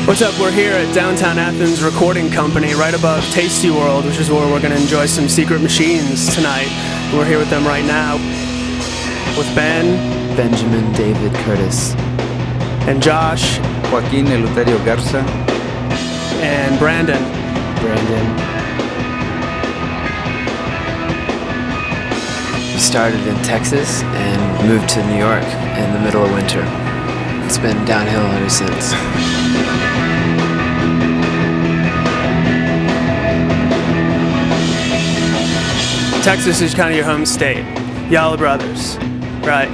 What's up? We're here at Downtown Athens Recording Company, right above Tasty World, which is where we're going to enjoy some Secret Machines tonight. We're here with them right now, with Benjamin David Curtis, and Josh, Joaquin Eleuterio Garza, and Brandon. We started in Texas and moved to New York in the middle of winter. It's been downhill ever since. Texas is kind of your home state. Y'all are brothers, right?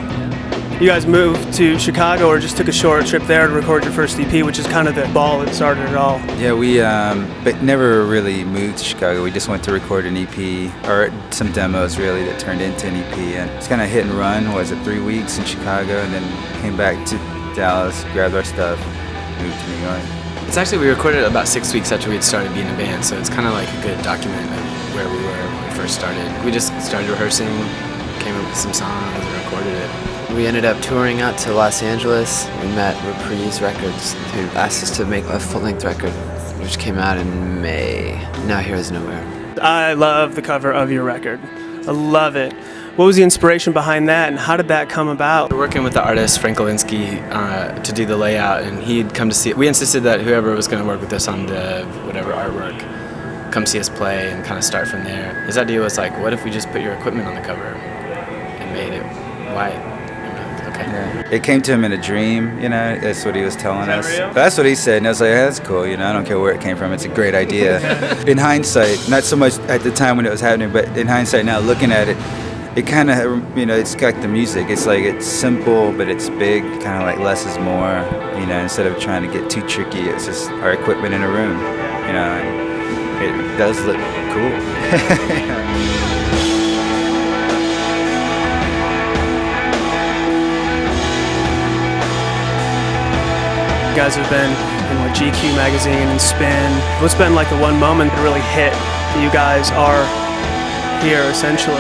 You guys moved to Chicago or just took a short trip there to record your first EP, which is kind of the ball that started it all. Yeah, we but never really moved to Chicago. We just went to record an EP, or some demos really, that turned into an EP. And it's kind of hit and run. Was it 3 weeks in Chicago, and then came back to Dallas, grabbed our stuff, moved to New York. It's actually, we recorded it about 6 weeks after we had started being a band, so it's kind of like a good document of where we were when we first started. We just started rehearsing, came up with some songs, and recorded it. We ended up touring out to Los Angeles. We met Reprise Records, who asked us to make a full-length record, which came out in May. Now Here Is Nowhere. I love the cover of your record. I love it. What was the inspiration behind that, and how did that come about? We're working with the artist Frank Olinsky to do the layout, and he'd come to see it. We insisted that whoever was going to work with us on the whatever artwork come see us play and kind of start from there. His idea was like, what if we just put your equipment on the cover and made it white? Okay. Yeah. It came to him in a dream, you know, that's what he was telling us. Real? That's what he said, and I was like, yeah, that's cool, you know, I don't care where it came from, it's a great idea. In hindsight, not so much at the time when it was happening, but in hindsight now, looking at it, it kind of, you know, it's like the music. It's like it's simple, but it's big, kind of like less is more, you know, instead of trying to get too tricky, it's just our equipment in a room, you know, and it does look cool. You guys have been in what, GQ magazine and Spin. What's been like the one moment that really hit that you guys are here essentially?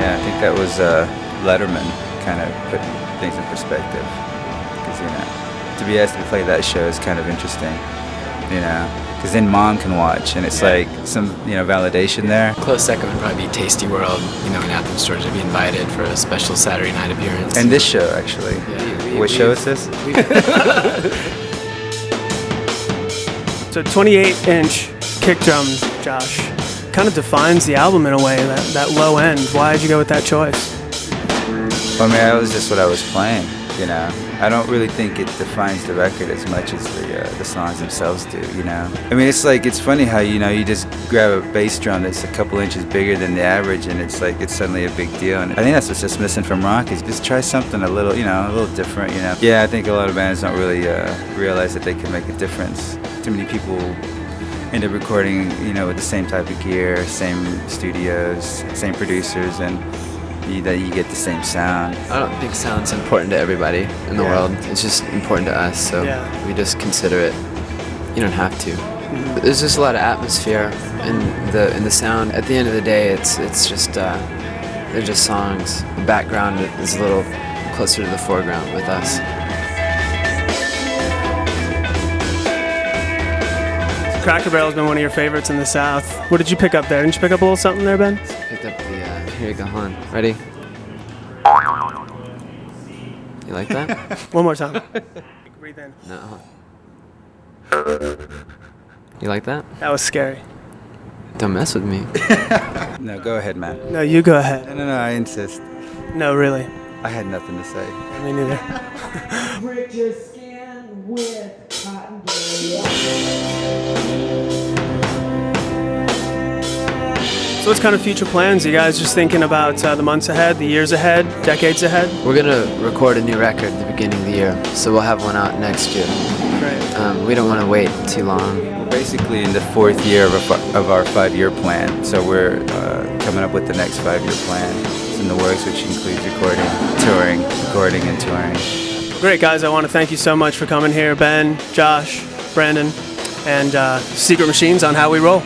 Yeah, I think that was Letterman kind of put things in perspective. Because, you know, to be asked to play that show is kind of interesting, you know. Because then Mom can watch, and it's like some, you know, validation there. Close second would probably be Tasty World, you know, in Athens, Georgia, to be invited for a special Saturday night appearance. And this show, actually. Yeah. What show is this? So 28-inch kick drum, Josh, kind of defines the album in a way, that low end. Why did you go with that choice? Well, I mean, that was just what I was playing, you know. I don't really think it defines the record as much as the songs themselves do, you know. I mean, it's like, it's funny how, you know, you just grab a bass drum that's a couple inches bigger than the average, and it's like, it's suddenly a big deal. And I think that's what's just missing from rock, is just try something a little, you know, a little different, you know. Yeah, I think a lot of bands don't really realize that they can make a difference. Too many people end up recording, you know, with the same type of gear, same studios, same producers, and that you get the same sound. I don't think sound's important to everybody in the world. It's just important to us, so we just consider it. You don't have to. There's just a lot of atmosphere in the sound. At the end of the day, it's just they're just songs. The background is a little closer to the foreground with us. Cracker Barrel's been one of your favorites in the South. What did you pick up there? Didn't you pick up a little something there, Ben? Picked up the, here you go, hon. Ready? You like that? One more time. Breathe in. No. You like that? That was scary. Don't mess with me. No, go ahead, man. No, you go ahead. No, I insist. No, really. I had nothing to say. Me neither. Prick your skin with cotton candy. So what's kind of future plans? You guys just thinking about the months ahead, the years ahead, decades ahead? We're gonna record a new record at the beginning of the year, so we'll have one out next year. Great. We don't want to wait too long. We're basically in the 4th year of our 5-year plan, so we're coming up with the next 5-year plan. It's in the works, which includes recording, and touring. Great, guys. I want to thank you so much for coming here, Ben, Josh, Brandon, and Secret Machines on How We Roll.